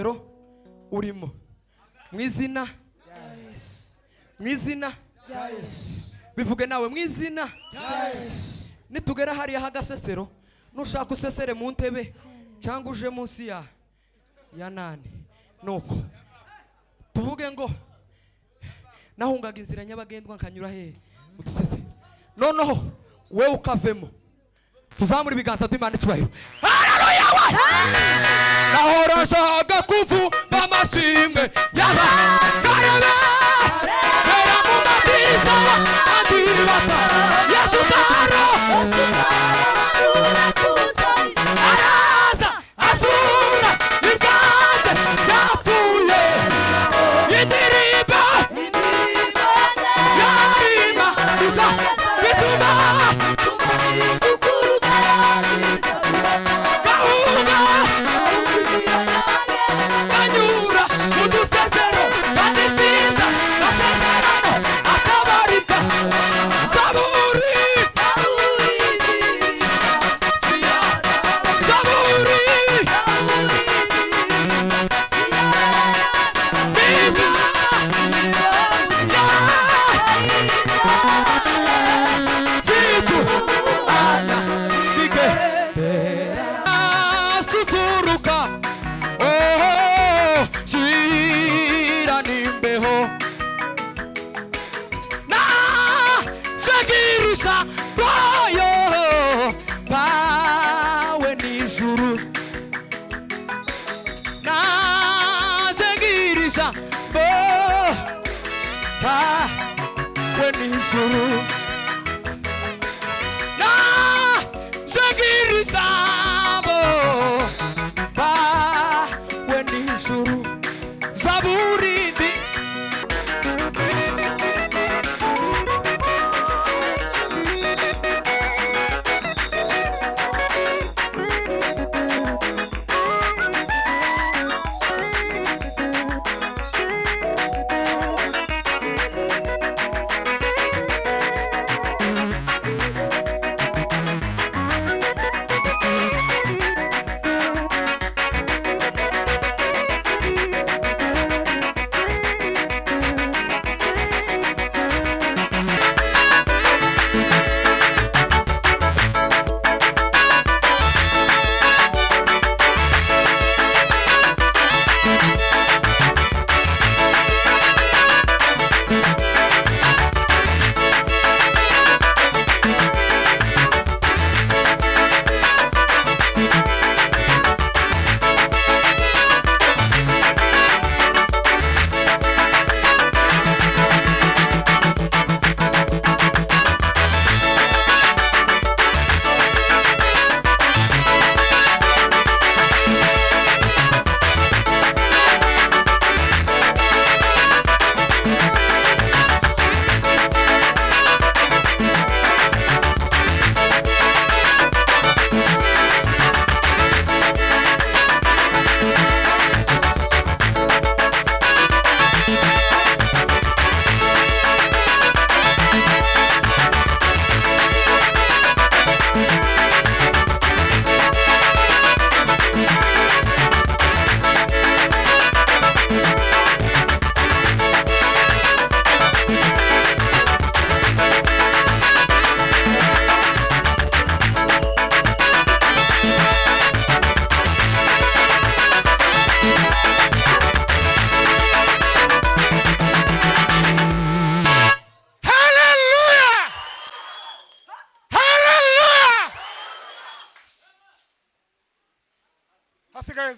rusesero urimo mwizina bivuge nawe mwizina nitugera hariya hagasesero nushaka usesere mu ntebe cyangwa uje munsi ya nani nuko tuvuge ngo nahungaga inzira nyabagendwa nkanyura he udusese noneho we ukavemo tuzamura ibiganza tw'Imana icyubahiro haleluya we nahorashaga kuvuga amashimwe yaba karebe era mu mabisa andibata Yesu taro araza asura ikanze yapfuye idiriba yarima isa bituma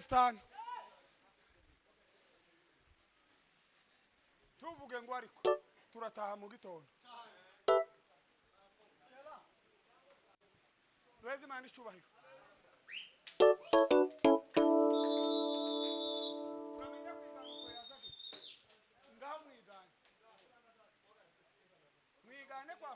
Stan tuvuge ngo ariko turataha mu gitondo Wezi mani cyubahiro ngaho mwigane kwa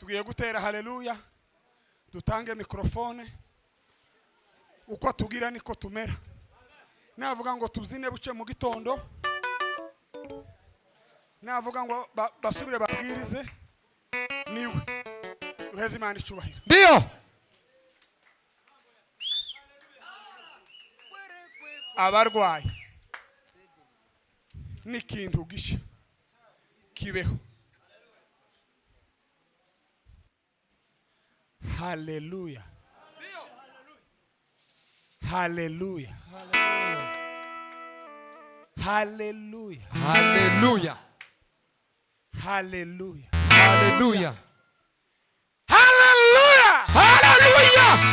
tugiye gutera haleluya, dutange mikrofone. Uko tugira niko tumera. Navuga ngo tubyine buce mu gitondo, navuga ngo basubire babwirize, niwe duheze Imana icyubahiro. Ndio. Abarwayi n'ikintu gisha kibeho. Haleluya. Haleluya. Haleluya. Haleluya. Haleluya. Haleluya. Haleluya. Haleluya.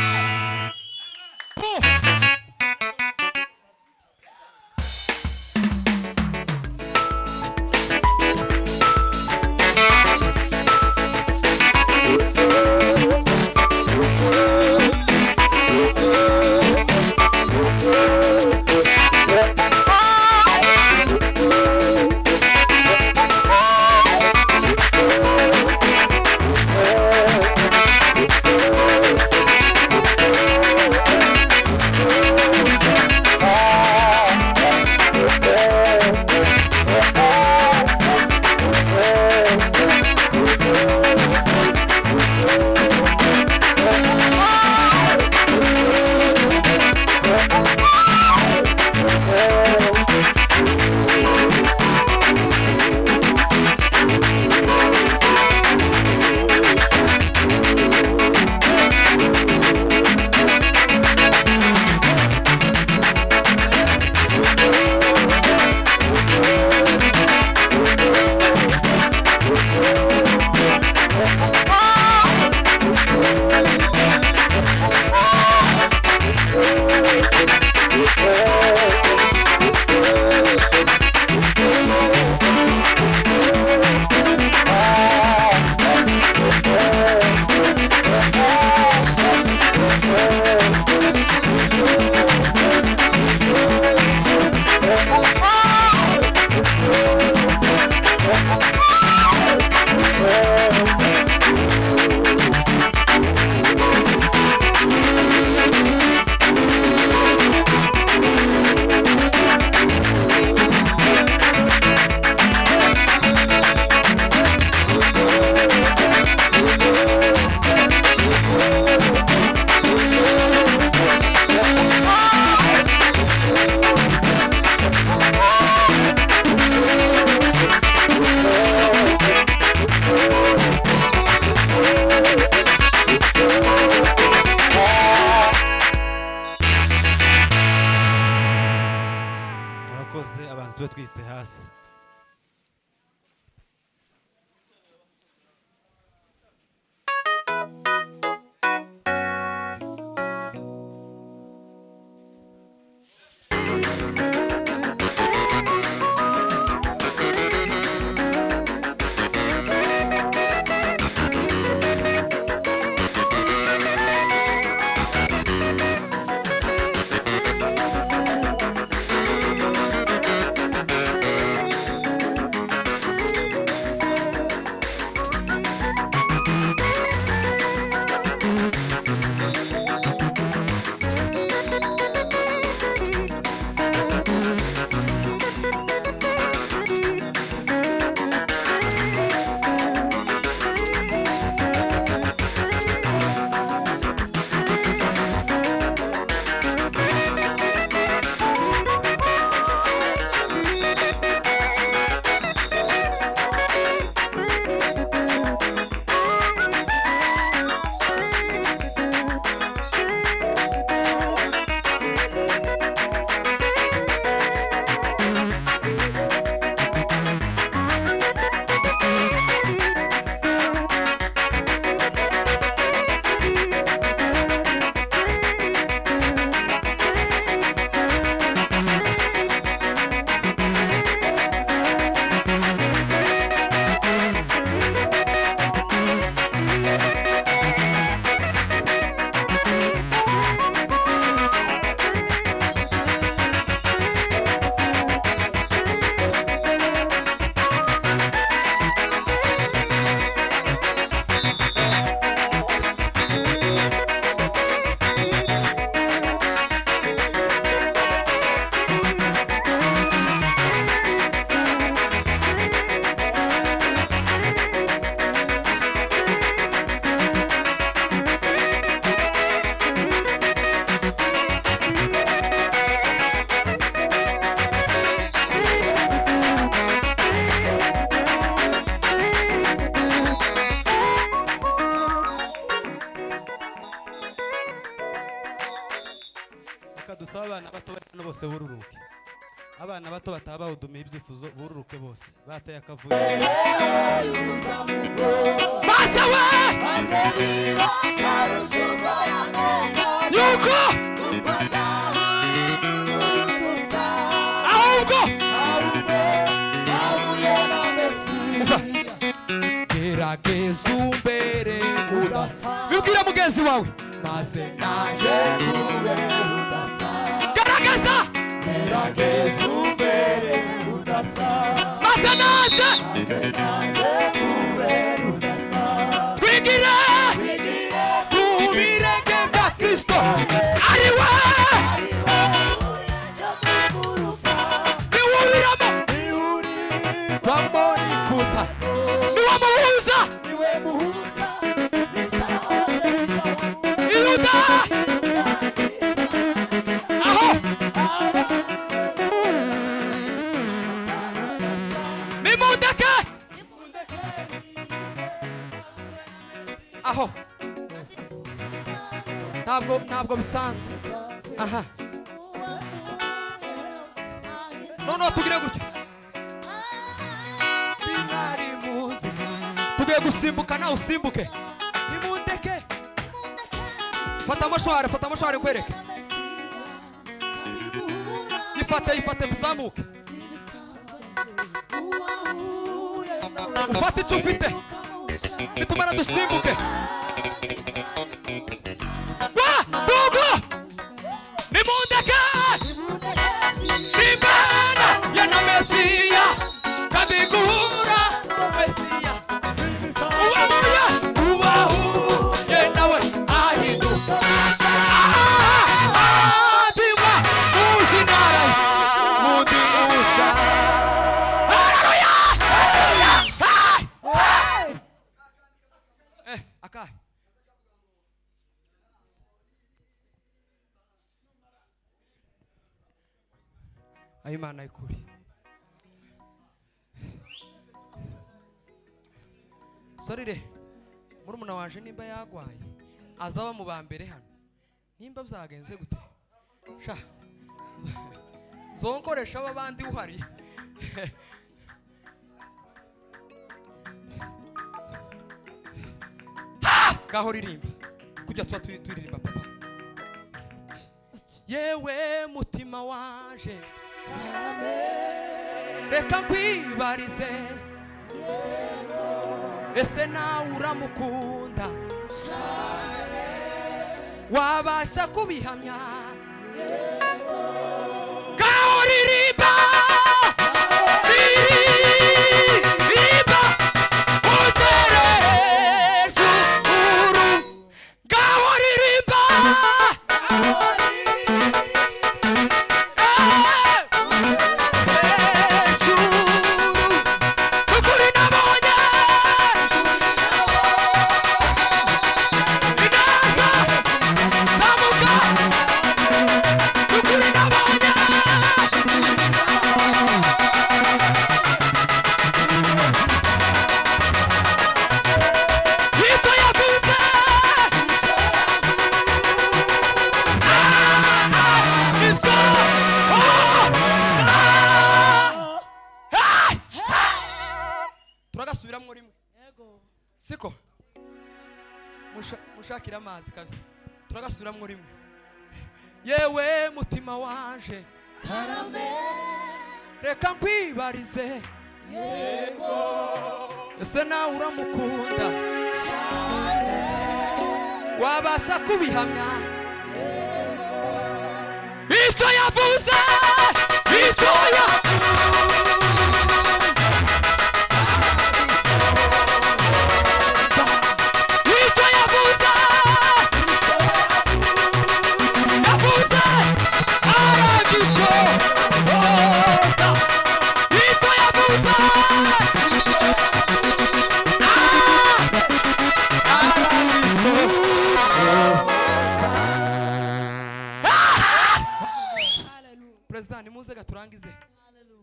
abana bato bano bose bururuke, abana bato batabahudumiye ibyifuzo bururuke bose bateye akavuyo. Basa we yuko ahubwo gerageza umbere bibwira mugenzi wawe maze naje gerageza umbere maze naje twigire ku birenge bya Kristo ari we niwuriramo wambona ikuta niwamuhuza iruda aho nimundeke aho ntabwo bisanzwe. Aha noneho tugire gutya binari muzi tugiye gusimbuka nawe usimbuke nimundeke fata amashwari nkwereke yifate tuzamuke ufate icyo ufite nitumara dusimbuke Dugu nimundeke Imana ya na Mesiya kandi guhura Mesiya ubahuye nawe ahinduka ndima uzinara mundi usa haleluya akahe Imana ikuri sorire murumuna wanje nimba yagwaye azaba mu bambere hano nimba byagenze gute sha zonkoresha abandi uhari gaho ririmba kujya tuba turirimba papa yewe mutima wanje reka nkwibarize ese nawe uramukunda wabasha kubihamya gaho ririmba utereje uru gaho ririmba turagasubiramo rimwe siko mushakira amazi kabisa turagasubiramo rimwe yewe mutima wanje karame reka nkwibarize yego ese nawe uramukunda cyane wabasha kubihamya yego icyo yavuze icyo President nimuze gaturangize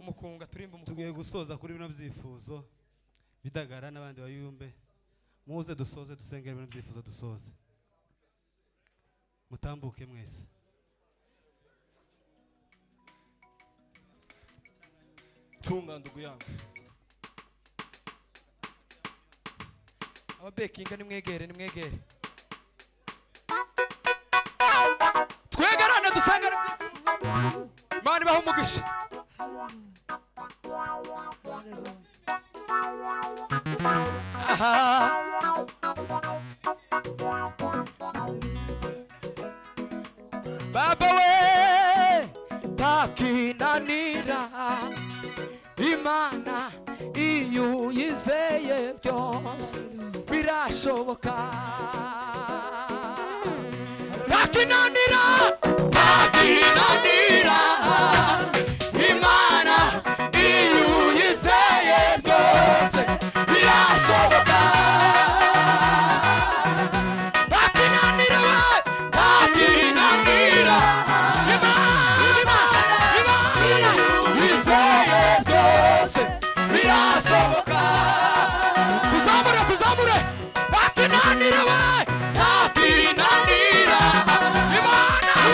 umukunga turimba tugiye gusoza kuri bino byifuzo bidagara n'abandi bayumbe muze dusoze dusengera bino byifuzo dusoze mutambuke mwese chunga ndugu yangu. Ababekinga nimwegere twegerane dusangane Imana ibahe umugisha. Baba we takinanira Imana iyo yizeye byose birashoboka. Takinanira Imana iyo yizeye byose birashoboka. Takinanira birashoboka. Kuzamure takinanira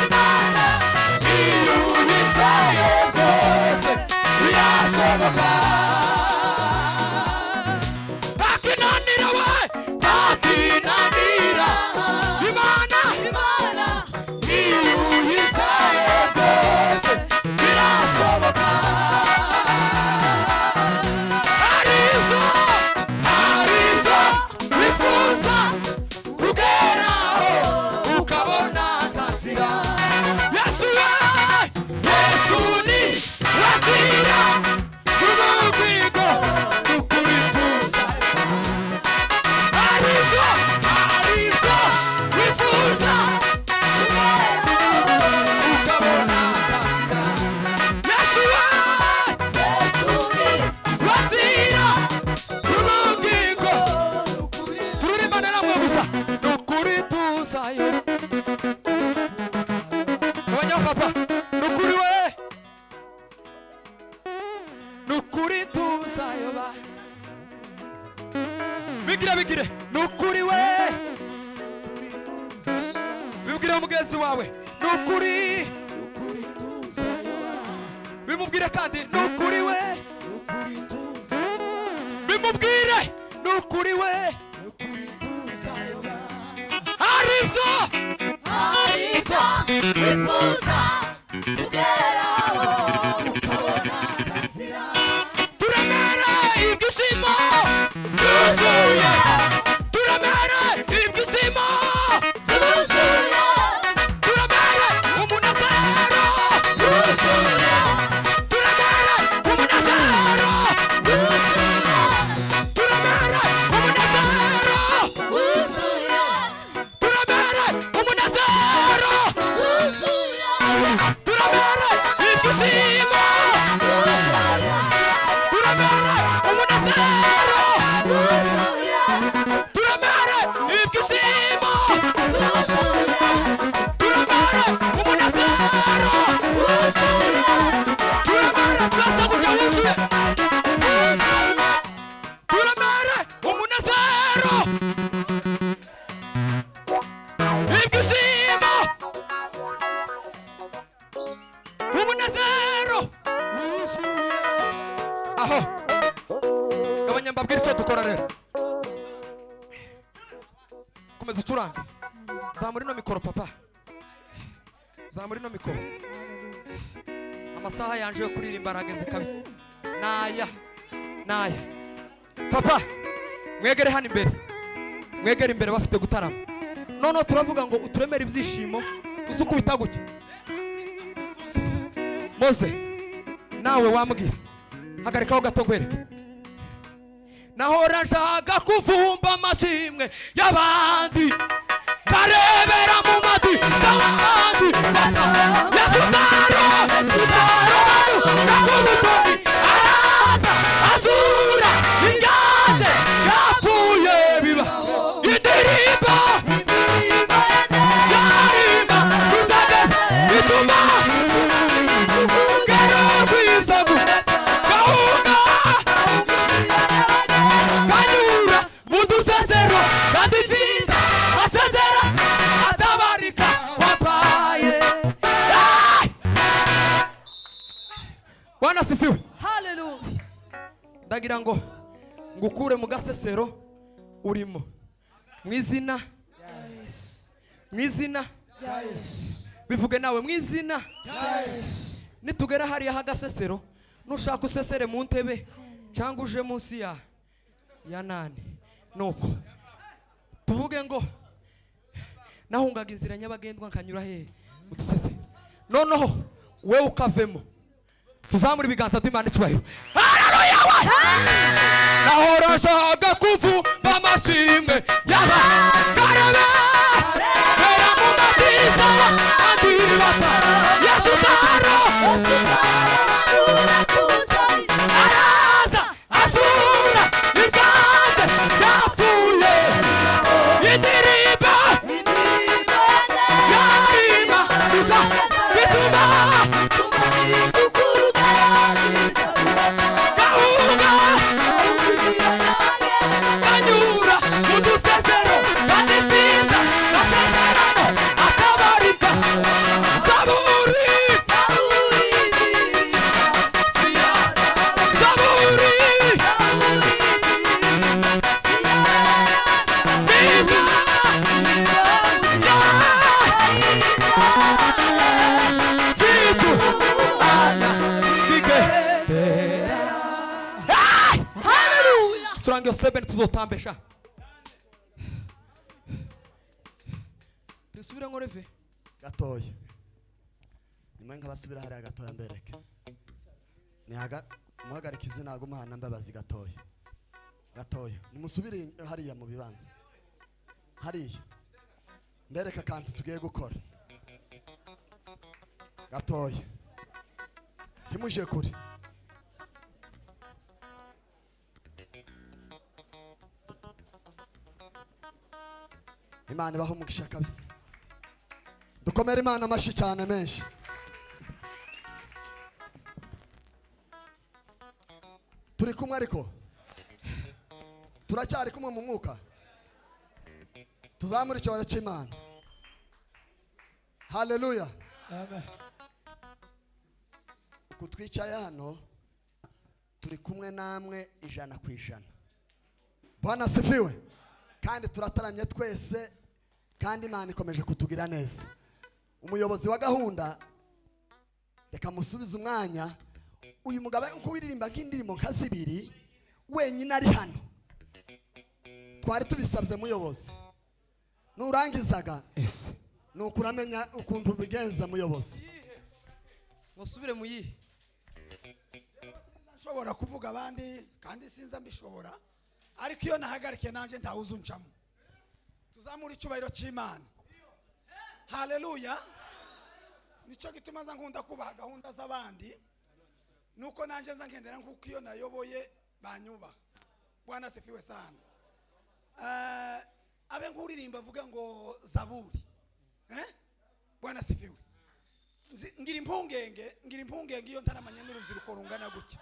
Imana iyo yizeye byose birashoboka. Takinanira Imana iyo yizeye byose birashoboka. Bigire nukuri we bibwira mugenzi wawe nukuri bimubwire kandi nukuri we bimubwire nukuri we aribyo wifuza kugeraho ukabona akazira. Turemera ibyishimo byuzuye, turemera ibyishimo byuzuye, turemera umunezero byuzuye, turemera umunezero byuzuye, turemera umunezero byuzuye, turemera umunezero byuzuye, turemera ibyishimo byuzuye, turemera umunezero byuzuye, turemera ibyishimo byuzuye, turemera umunezero byuzuye, turemera twese kujya wuzuye, turemera umunezero ibyishimo umunezero aho gabanya mbabwira icyo dukora rero. Komeza ucurange, zamura ino mikoro papa, zamura ino mikoro. Amasaha yanje yo kuririmba arageze kabisa. Naya papa, mwegere hano imbere, mwegere imbere bafite gutarama. None turavuga ngo uturemere ibyishimo uzukubita gutya. Mose nawe wambwira hagarikaho gato nkwereke. Nahora nshaka kuvumba amashimwe y'abandi karebera mu madi z'abandi yasutaro nakubutoni araza azura inyange yapfuye biba indirimbo yarimba kuzageza bituma ugera kwisagu gahunga kanyura mudusezero kandi finda asezera atabarika wapaye. Bwana sifiwe. ngukure mu gasesero urimo mu izina bivuge nawe mu izina nitugera hariya hagasesero nushaka usesere mu ntebe cyangwa uje munsi ya nane nuko tuvuge ngo nahungaga inzira nyabagendwa nkanyura hehe udusesere noneho we ukavemo tuzamura ibiganza by'Imana icyubahiro haleluya we nahorashaga kuvumba amashimwe y'abakarebe bera mu madirishya andi batara Yesu taro araza azura ibyanjye byapfuye indirimbo y'imana iza bituma anyura udusezero kandi tinda nasezerano atabarika zaburi turangiye sebeni tuzotambesha tusubire ngo reve gatoya nimwe nkabasubira hariya gatoya mbereke muhagarike izina gumuhana mbabazi gatoya nimusubire hariya mu bibanza hariya mbereke akantu tugiye gukora gatoya ntimuje kure Imana ibaho umugisha kabisa dukomere Imana amashi cyane menshi turi kumwe ariko turacyari kumwe mu mwuka tuzamura icyubahiro cy'Imana haleluya amen kutwicaye hano turi kumwe namwe 100%. Bwana sifiwe kandi turataramye twese kandi Imana ikomeje kutugira neza umuyobozi wa gahunda reka musubize umwanya uyu mugabo nk'uririmba nk'indirimbo nka 2 wenyine ari hano twari tubisabye muyobozi nurangizaga nukuramenya ukuntu bigenza muyobozi musubire mu yihe nshobora kuvuga abandi kandi sinza mbishobora ariko iyo nahagarike nanje ntawuzuncamo tuzamura icyubahiro cy'Imana haleluya nico gituma nza nkunda kubaha gahunda z'abandi nuko nanje nza ngendera nkuko iyo nayoboye banyuba Bwana sifiwe sana abe nkuririmba avuga ngo zaburi Bwana sifiwe ngira impungenge iyo ntaramanya n'urubyiruko rungana gutya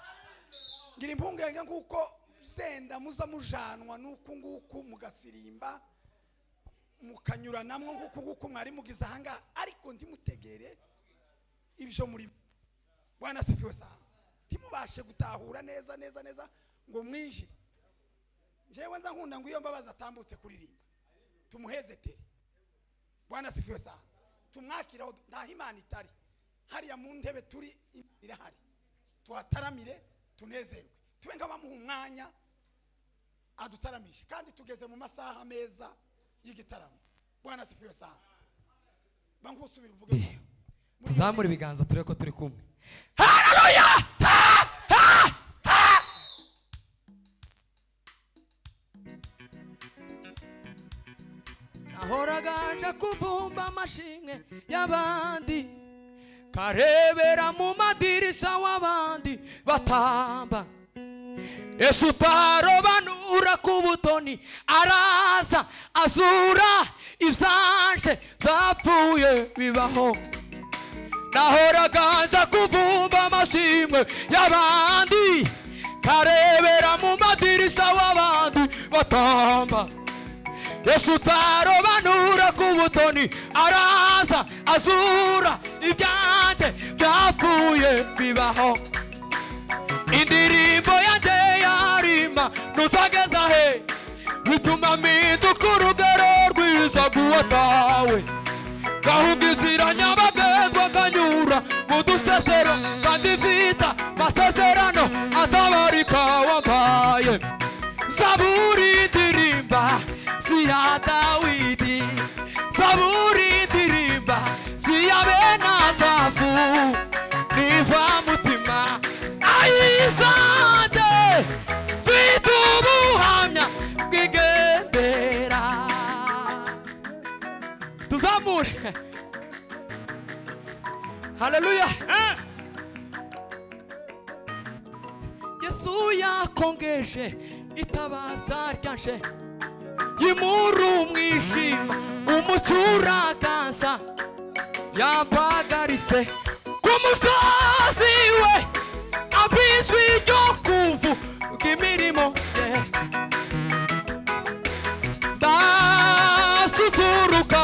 ngira impungenge nkuko senda muza mujanwa nuko nguko mugasirimba mukanyura namwe nguko mwari mugize hanga ariko ndimutegere ibyo muri Bwana sifiwe sana timubashe gutahura neza ngo mwinjire jewe nza nkunda ngo iyo mbabaza atambutse kuririmba tumuheze tere Bwana sifiwe sana tumwakiraho nta Imana itari hariya mu ntebe turi irahari tuhataramire tunezerwe tube ngabamuha umwanya adutaramishe kandi tugeze mu masaha meza y'igitaramo Bwana sifiwe sana bangusubira uvuge tuzamura ibiganza turebe ko turi kumwe haleluya ahoragaje kuvumba amashimwe y'abandi karebera mu madirisha w'abandi batamba Yesu tarobanura ku butoni araza azura ibyanje byapfuye bibaho nahoragaje kuvumba amashimwe y'abandi karebera mu madirisha w'abandi batamba Yesu tarobanura ku butoni araza azura ibyanje byapfuye bibaho indirimbo amagambo yanjye yarima ntuzageza he bituma mpinduka urugero rwiza rw'uwatawe gahunda inzira nyabagendwa kanyura mu dusesero kandi mfite amasezerano atabarika wampaye zaburi ndirimba si ya Dawidi zaburi ndirimba si ya bene Asafu niva mutima ayizanjye mfite ubuhamya bw'igendera tuzamure haleluya Yesu yakongeje itabaza ryanje yimura umwijima umucyo urakaza yampagaritse ku musozi we abijwi ryo kuvuga imirimo ye ndasusuruka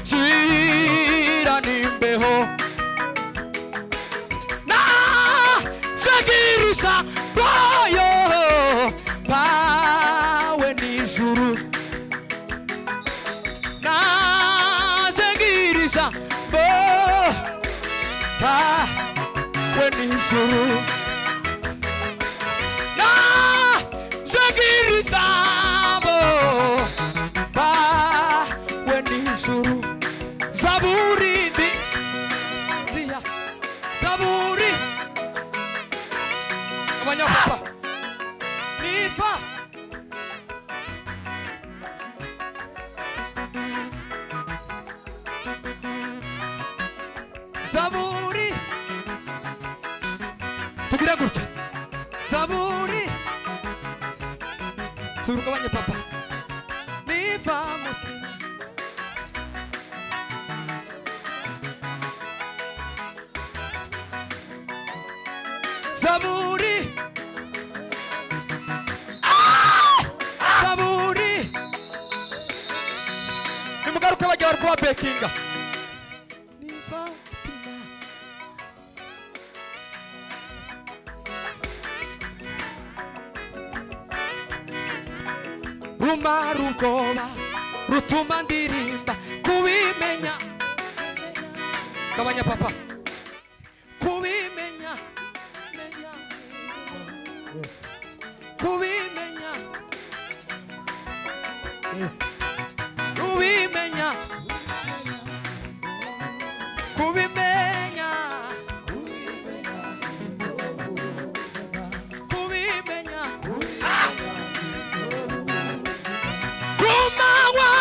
shira nimbeho nashagirisha bayo pawe nijuru nashagirisha pawe nijuru nashagirisha pawe nijuru zaburi ndi siya zaburi abanyapapa nifa zaburi tugira gutya zaburi suruka abanyapapa nifa mutima zaburi zaburi nimugaruke bajya bari kuba bekinga niva mutima rumara ubwoba rutuma ndirimba kubimenya kabanyapapa kubimenya kubimenya kubimenya kubimenya kubimenya kumanywa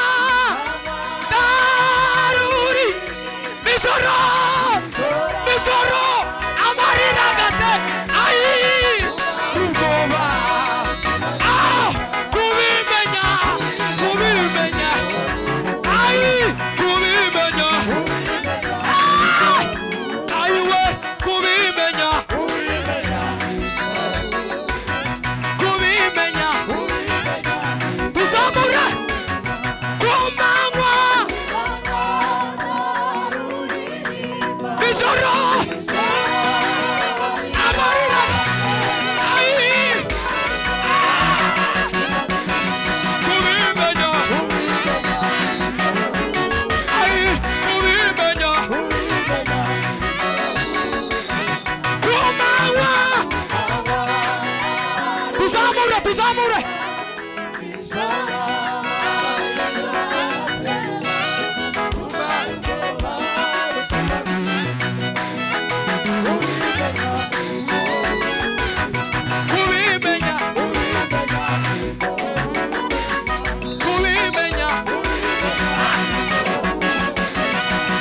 daruri misoro misoro amarira gate ayi rugoba kubimenya kubimenya ayi kubimenya ayiwe kubimenya kubimenya tuzamure kumanywa ijoro amarira ayi kubimenya ayi kubimenya kumanywa tuzamure tuzamure kubimenya kubimenya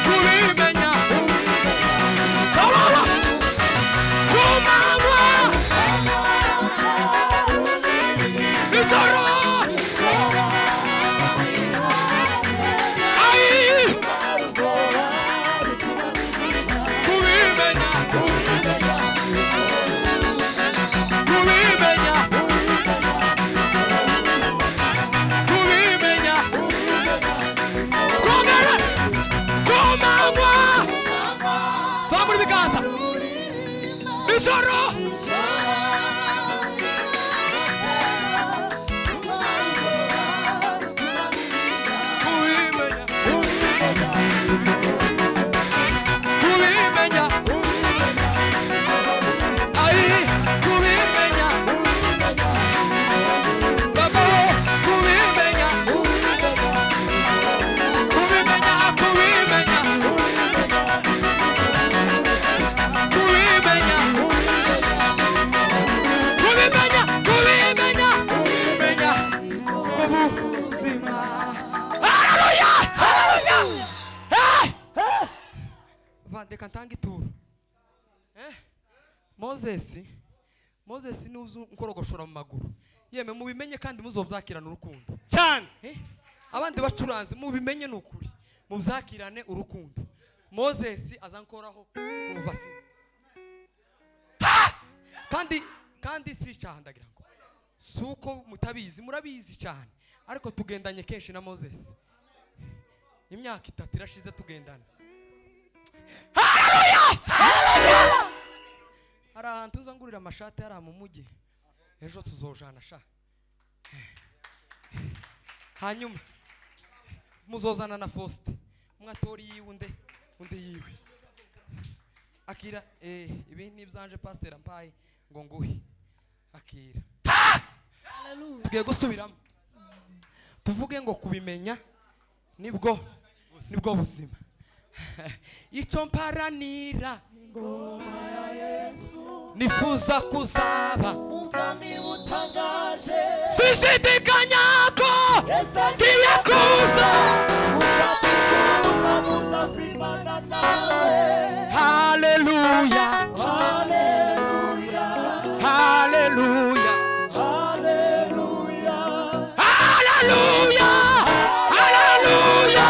kubimenya kawawa kumanywa ijoro Moses ni uzu nkorogoshora mu maguru. Yeme mubimenye kandi muzobyakirana urukundo. cyane. Abandi bacuranze mubimenye nukuri. Mubyakirane urukundo. Moses azankoraho kumva sinzi. Kandi si cyahandagira ngo. Suko mutabizi murabizi cyane. Ariko tugendanye kenshi na Moses. Imyaka 3 irashize tugendana. Haleluya! Hari ahantu uzangurira amashati yari mu mujyi. Ejo tuzojana sha. Hanyuma muzozana na Faustin. Mwatori yiwunde undi yiwe. Akira ibi nibyanje pastor Ampaye ngo nguhi. Akira. Haleluya. Tugiye gusubiramo. Tuvuge ngo kubimenya nibwo buzima. Icyo mparanira ngoma ya Yesu nifuza kuzaba ubwami butangaje sishidikanya ko kiye kuza muza kwimana nawe. Haleluya haleluya haleluya haleluya haleluya haleluya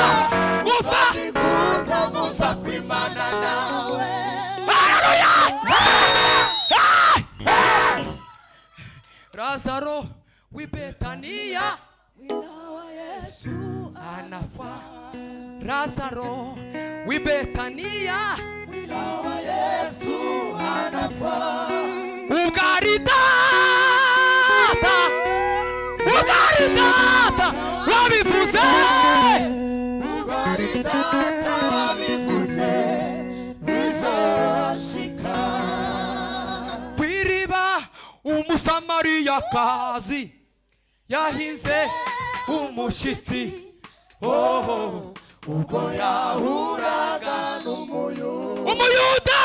muza kwimana nawe. Haleluya. Lazaro wibetania wilawa Yesu anafa. Lazaro wibetania wilawa Yesu anafa. Ugaritata wabivuze. Ugaritata wabivuze bizoshika. Kwiriba umusamariyakazi yahinze umushitsi. Ubwo yahuraga n'umuyuda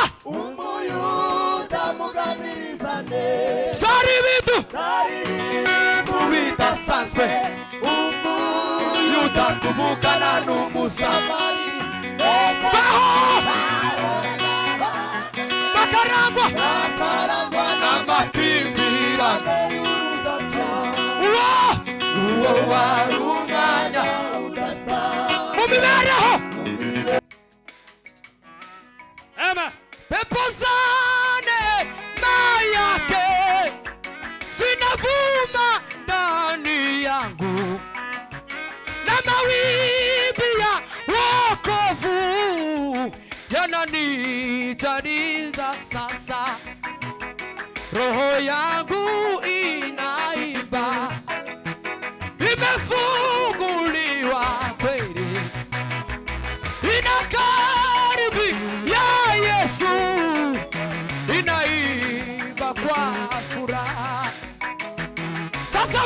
muganirizane. Byari ibintu bidasanzwe. Umuyuda kuvugana n'umusamari. Bakarangwa n'amakimbirane. Uwo wari umwanya mu mibereho. Pepo zane na yake zinavuma ndani yangu, na mawimbi ya wokovu yananitariza sasa. Roho yangu inaimba, imefunguliwa kweli, inakaribia Yesu, inaimba kwa furaha sasa.